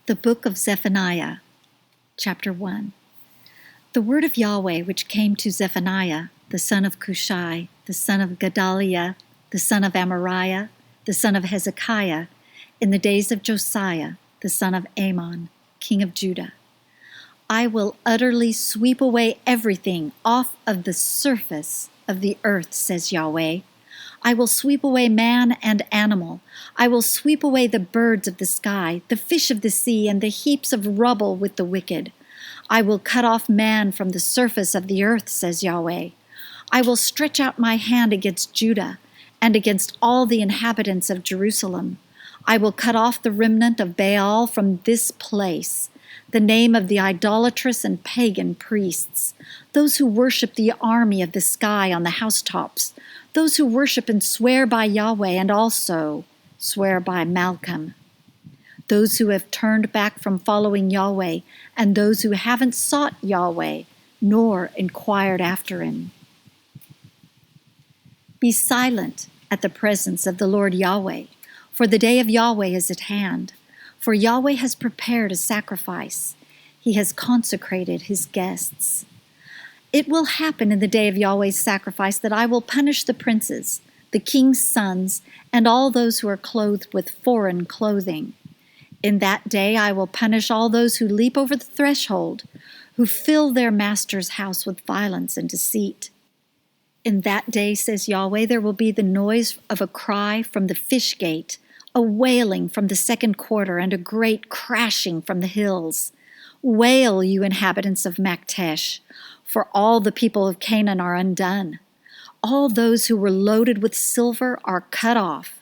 The book of Zephaniah, chapter 1. The word of Yahweh which came to Zephaniah, the son of Cushai, the son of Gedaliah, the son of Amariah, the son of Hezekiah, in the days of Josiah, the son of Amon, king of Judah. I will utterly sweep away everything off of the surface of the earth, says Yahweh. I will sweep away man and animal. I will sweep away the birds of the sky, the fish of the sea, and the heaps of rubble with the wicked. I will cut off man from the surface of the earth, says Yahweh. I will stretch out my hand against Judah and against all the inhabitants of Jerusalem. I will cut off the remnant of Baal from this place, the name of the idolatrous and pagan priests, those who worship the army of the sky on the housetops, those who worship and swear by Yahweh and also swear by Malcolm, those who have turned back from following Yahweh, and those who haven't sought Yahweh nor inquired after him. Be silent at the presence of the Lord Yahweh, for the day of Yahweh is at hand. For Yahweh has prepared a sacrifice. He has consecrated his guests. It will happen in the day of Yahweh's sacrifice that I will punish the princes, the king's sons, and all those who are clothed with foreign clothing. In that day I will punish all those who leap over the threshold, who fill their master's house with violence and deceit. In that day, says Yahweh, there will be the noise of a cry from the fish gate, a wailing from the second quarter, and a great crashing from the hills. Wail, you inhabitants of Maktesh, for all the people of Canaan are undone. All those who were loaded with silver are cut off.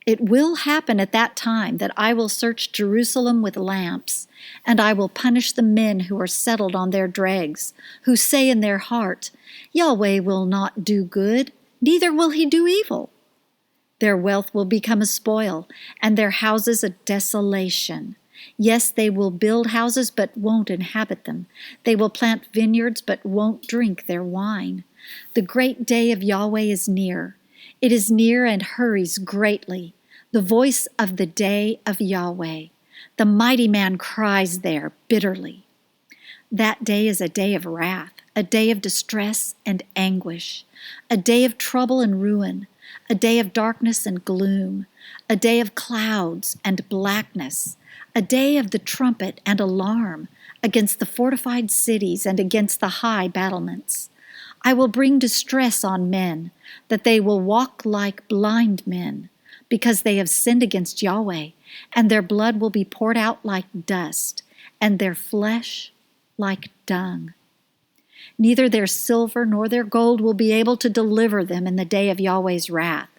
It will happen at that time that I will search Jerusalem with lamps, and I will punish the men who are settled on their dregs, who say in their heart, Yahweh will not do good, neither will he do evil. Their wealth will become a spoil, and their houses a desolation. Yes, they will build houses, but won't inhabit them. They will plant vineyards, but won't drink their wine. The great day of Yahweh is near. It is near and hurries greatly. The voice of the day of Yahweh. The mighty man cries there bitterly. That day is a day of wrath, a day of distress and anguish, a day of trouble and ruin, a day of darkness and gloom, a day of clouds and blackness, a day of the trumpet and alarm against the fortified cities and against the high battlements. I will bring distress on men, that they will walk like blind men, because they have sinned against Yahweh, and their blood will be poured out like dust, and their flesh like dung. Neither their silver nor their gold will be able to deliver them in the day of Yahweh's wrath,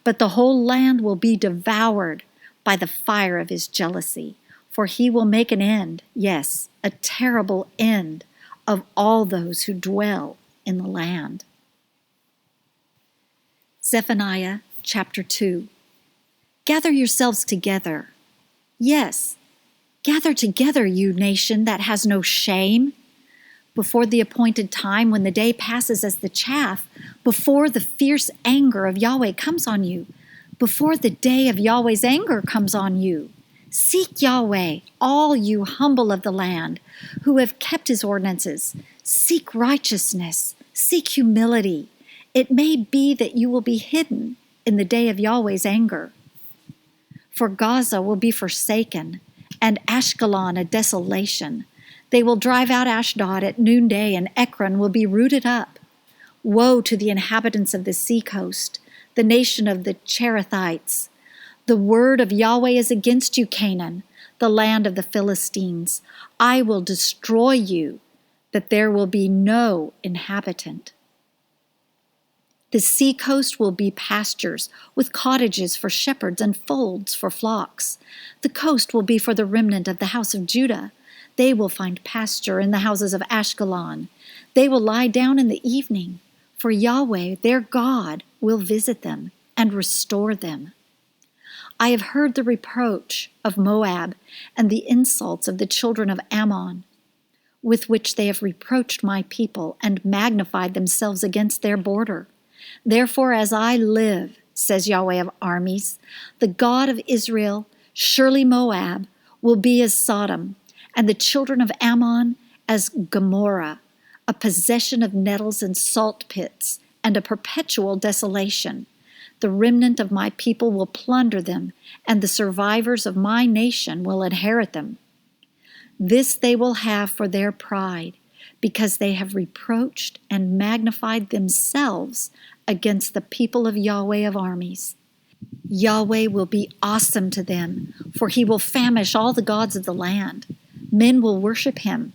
but the whole land will be devoured by the fire of his jealousy, for he will make an end, yes, a terrible end, of all those who dwell in the land. Zephaniah chapter 2. Gather yourselves together. Yes, gather together, you nation that has no shame. Before the appointed time, when the day passes as the chaff, before the fierce anger of Yahweh comes on you, before the day of Yahweh's anger comes on you. Seek Yahweh, all you humble of the land, who have kept his ordinances. Seek righteousness, seek humility. It may be that you will be hidden in the day of Yahweh's anger. For Gaza will be forsaken, and Ashkelon a desolation. They will drive out Ashdod at noonday, and Ekron will be rooted up. Woe to the inhabitants of the seacoast, the nation of the Cherethites. The word of Yahweh is against you, Canaan, the land of the Philistines. I will destroy you, that there will be no inhabitant. The seacoast will be pastures, with cottages for shepherds and folds for flocks. The coast will be for the remnant of the house of Judah. They will find pasture in the houses of Ashkelon. They will lie down in the evening, for Yahweh, their God, will visit them and restore them. I have heard the reproach of Moab and the insults of the children of Ammon, with which they have reproached my people and magnified themselves against their border. Therefore, as I live, says Yahweh of armies, the God of Israel, surely Moab will be as Sodom, and the children of Ammon as Gomorrah, a possession of nettles and salt pits, and a perpetual desolation. The remnant of my people will plunder them, and the survivors of my nation will inherit them. This they will have for their pride, because they have reproached and magnified themselves against the people of Yahweh of armies. Yahweh will be awesome to them, for he will famish all the gods of the land. Men will worship him,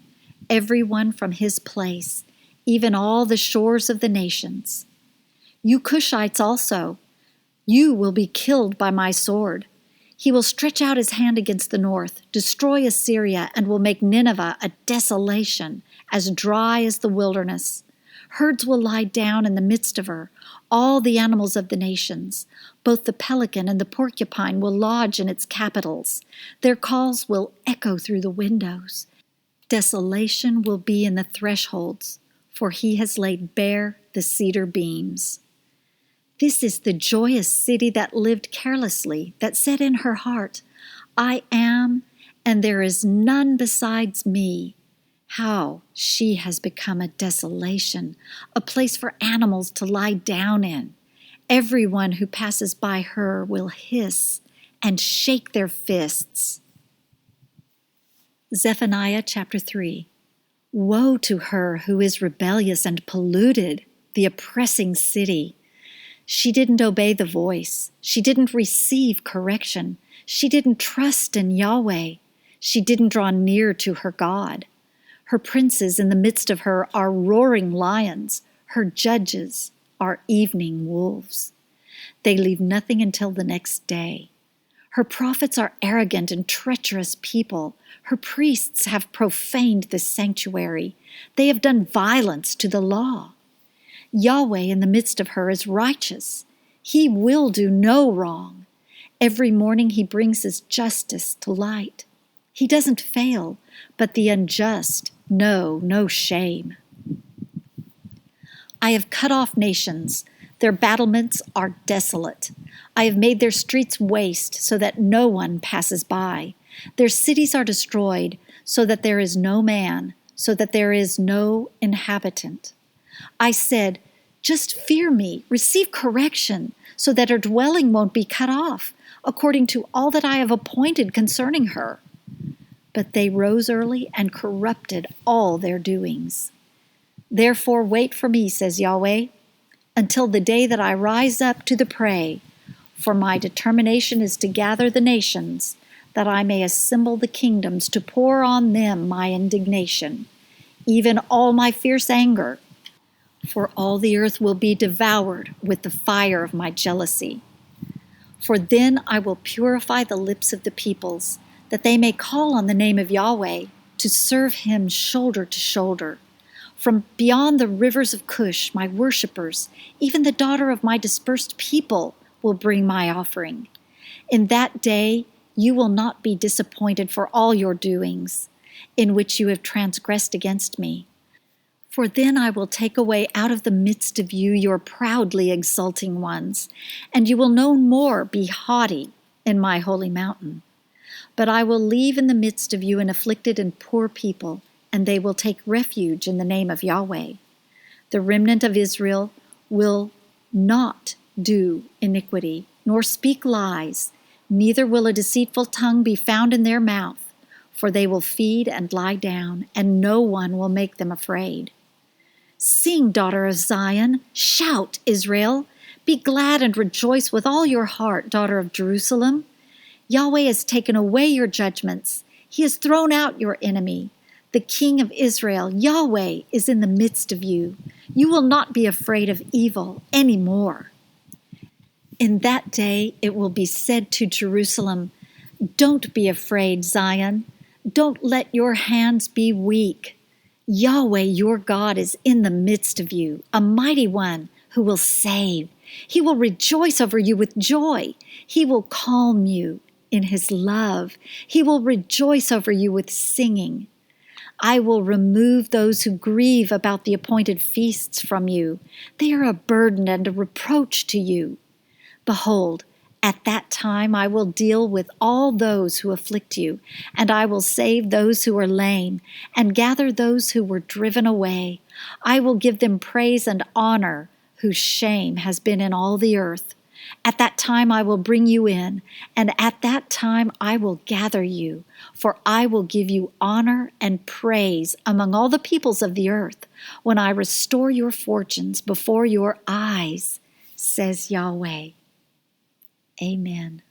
everyone from his place, even all the shores of the nations. You Cushites also, you will be killed by my sword. He will stretch out his hand against the north, destroy Assyria, and will make Nineveh a desolation, as dry as the wilderness. Herds will lie down in the midst of her, all the animals of the nations. Both the pelican and the porcupine will lodge in its capitals. Their calls will echo through the windows. Desolation will be in the thresholds, for he has laid bare the cedar beams. This is the joyous city that lived carelessly, that said in her heart, I am, and there is none besides me. How she has become a desolation, a place for animals to lie down in. Everyone who passes by her will hiss and shake their fists. Zephaniah chapter 3. Woe to her who is rebellious and polluted, the oppressing city. She didn't obey the voice. She didn't receive correction. She didn't trust in Yahweh. She didn't draw near to her God. Her princes in the midst of her are roaring lions. Her judges are evening wolves. They leave nothing until the next day. Her prophets are arrogant and treacherous people. Her priests have profaned the sanctuary. They have done violence to the law. Yahweh in the midst of her is righteous. He will do no wrong. Every morning he brings his justice to light. He doesn't fail, but the unjust know no shame. I have cut off nations. Their battlements are desolate. I have made their streets waste so that no one passes by. Their cities are destroyed so that there is no man, so that there is no inhabitant. I said, just fear me, receive correction, so that her dwelling won't be cut off, according to all that I have appointed concerning her. But they rose early and corrupted all their doings. Therefore wait for me, says Yahweh, until the day that I rise up to the prey, for my determination is to gather the nations, that I may assemble the kingdoms to pour on them my indignation, even all my fierce anger, for all the earth will be devoured with the fire of my jealousy. For then I will purify the lips of the peoples, that they may call on the name of Yahweh, to serve him shoulder to shoulder. From beyond the rivers of Cush, my worshippers, even the daughter of my dispersed people, will bring my offering. In that day you will not be disappointed for all your doings, in which you have transgressed against me. For then I will take away out of the midst of you your proudly exulting ones, and you will no more be haughty in my holy mountain. But I will leave in the midst of you an afflicted and poor people, and they will take refuge in the name of Yahweh. The remnant of Israel will not do iniquity, nor speak lies, neither will a deceitful tongue be found in their mouth, for they will feed and lie down, and no one will make them afraid. Sing, daughter of Zion, shout, Israel. Be glad and rejoice with all your heart, daughter of Jerusalem. Yahweh has taken away your judgments. He has thrown out your enemy. The King of Israel, Yahweh, is in the midst of you. You will not be afraid of evil any more. In that day it will be said to Jerusalem, don't be afraid, Zion. Don't let your hands be weak. Yahweh, your God, is in the midst of you, a mighty one who will save. He will rejoice over you with joy. He will calm you in his love. He will rejoice over you with singing. I will remove those who grieve about the appointed feasts from you. They are a burden and a reproach to you. Behold, At that time I will deal with all those who afflict you, and I will save those who are lame, and gather those who were driven away. I will give them praise and honor, whose shame has been in all the earth. At that time I will bring you in, and at that time I will gather you, for I will give you honor and praise among all the peoples of the earth, when I restore your fortunes before your eyes, says Yahweh. Amen.